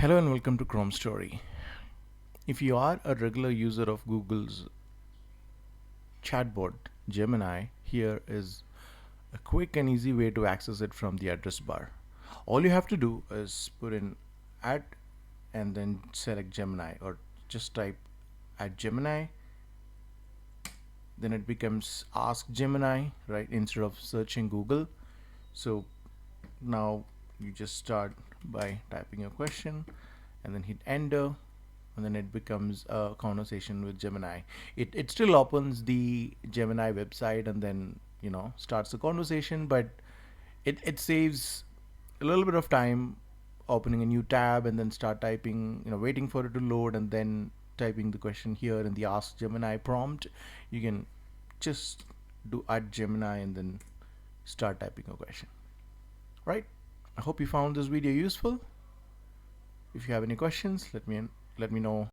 Hello and welcome to Chrome Story. If you are a regular user of Google's chatbot Gemini, here is a quick and easy way to access it from the address bar. All you have to do is put in @ and then select Gemini, or just type @Gemini. Then it becomes Ask Gemini, right, instead of searching Google. So now you just start by typing your question and then hit enter, and then it becomes a conversation with Gemini. It still opens the Gemini website and then starts the conversation, but it saves a little bit of time opening a new tab and then start typing, waiting for it to load and then typing the question here in the Ask Gemini prompt. You can just do @Gemini and then start typing a question. Right? I hope you found this video useful. If you have any questions, let me know.